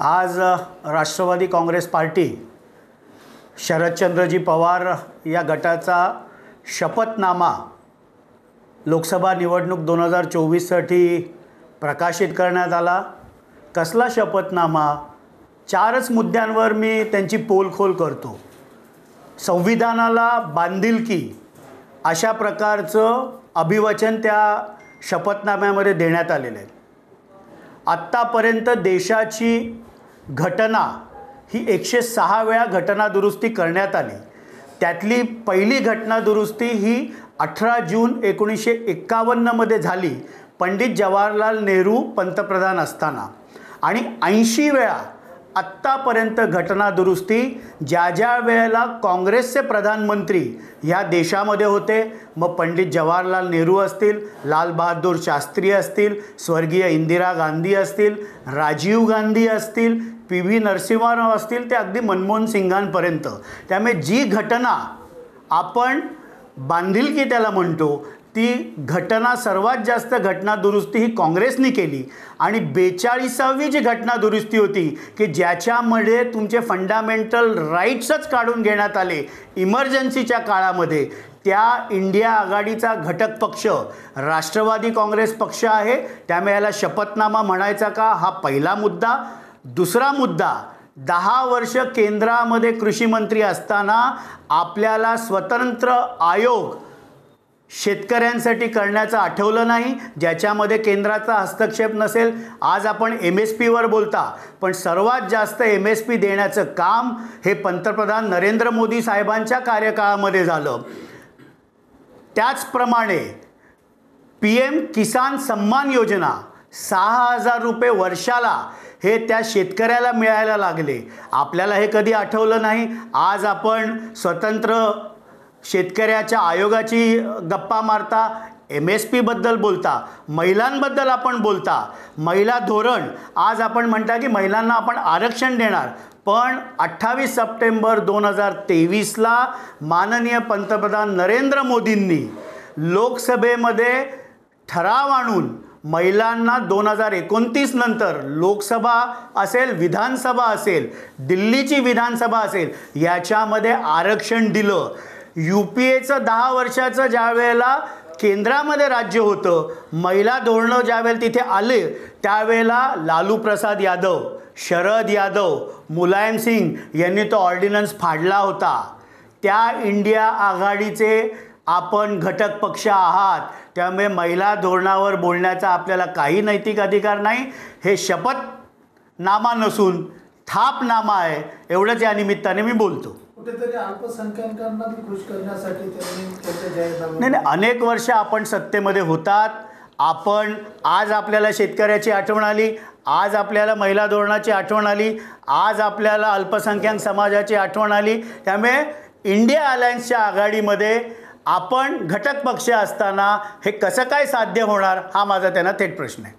आज राष्ट्रवादी काँग्रेस पार्टी शरदचंद्रजी पवार या गटाचा शपथनामा लोकसभा निवडणूक 2024साठी प्रकाशित करण्यात आला। कसला शपथनामा? 4च मुद्द्यांवर मी त्यांची पोलखोल करतो। संविधानाला बांधिलकी अशा प्रकारचं अभिवचन त्या शपथनाम्यामध्ये देण्यात आलेलं आहे। आत्तापर्यंत देशाची घटना ही 106 वेळा घटना दुरुस्ती करण्यात आली। त्यातली पहिली घटना दुरुस्ती ही 18 जून 1951 मध्ये झाली, पंडित जवाहरलाल नेहरू पंतप्रधान असताना। आणि 80 वेळा आत्तापर्यंत घटना दुरुस्ती ज्या वेळेला काँग्रेसचे प्रधानमंत्री ह्या देशामध्ये होते, मग पंडित जवाहरलाल नेहरू असतील, लाल बहादूर शास्त्री असतील, स्वर्गीय इंदिरा गांधी असतील, राजीव गांधी असतील, पी.व्ही. नरसिंहराव असतील, ते अगदी मनमोहन सिंगांपर्यंत। त्यामुळे जी घटना आपण बांधिलकी त्याला म्हणतो, ती घटना सर्वात जास्त घटना दुरुस्ती ही काँग्रेसने केली। आणि 42वी जी घटना दुरुस्ती होती की ज्याच्यामध्ये तुमचे फंडामेंटल राईट्सच काढून घेण्यात आले इमर्जन्सीच्या काळामध्ये, त्या इंडिया आघाडीचा घटक पक्ष राष्ट्रवादी काँग्रेस पक्ष आहे। त्यामुळे याला शपथनामा म्हणायचा का, हा पहिला मुद्दा। दुसरा मुद्दा, 10 वर्ष केंद्रामध्ये कृषी मंत्री असताना आपल्याला स्वतंत्र आयोग शेतकऱ्यांसाठी करण्याचं आठवलं नाही, ज्याच्यामध्ये केंद्राचा हस्तक्षेप नसेल। आज आपण MSPवर बोलता, पण सर्वात जास्त MSP देण्याचं काम हे पंतप्रधान नरेंद्र मोदी साहेबांच्या कार्यकाळामध्ये झालं। त्याचप्रमाणे PM किसान सन्मान योजना 6000 रुपये वर्षाला हे त्या शेतकऱ्याला मिळायला लागले। आपल्याला हे कधी आठवलं नाही। आज आपण स्वतंत्र शेतकऱ्याच्या आयोगाची गप्पा मारता, MSP बद्दल बोलता, महिलांबद्दल आपण बोलता, महिला धोरण आज आपण म्हणता की महिलांना आपण आरक्षण देणार। पण 28 सप्टेंबर 2023ला माननीय पंतप्रधान नरेंद्र मोदींनी लोकसभेमध्ये ठराव आणून महिलांना 2029 नंतर लोकसभा असेल, विधानसभा असेल, दिल्लीची विधानसभा असेल, याच्यामध्ये आरक्षण दिलं। UPAचं 10 वर्षाचं ज्या वेळेला केंद्रामध्ये राज्य होतं, महिला धोरणं ज्यावेळेला तिथे आले, त्यावेळेला लालू प्रसाद यादव, शरद यादव, मुलायम सिंग यांनी तो ऑर्डिनन्स फाडला होता। त्या इंडिया आघाडीचे आपण घटक पक्ष आहात, त्यामुळे महिला धोरणावर बोलण्याचा आपल्याला काही नैतिक अधिकार नाही। हे शपथनामा नसून थापनामा आहे, एवढंच या निमित्ताने मी बोलतो। कुठेतरी अल्पसंख्याकांना खुश करण्यासाठी त्यांनी नाही, अनेक वर्ष आपण सत्तेमध्ये होतात। आपण आज आपल्याला शेतकऱ्याची आठवण आली, आज आपल्याला महिला धोरणाची आठवण आली, आज आपल्याला अल्पसंख्याक समाजाची आठवण आली। त्यामुळे इंडिया अलायन्सच्या आघाडीमध्ये आपण घटक पक्ष असताना हे कसं काय साध्य होणार, हा माझा त्यांना थेट प्रश्न आहे।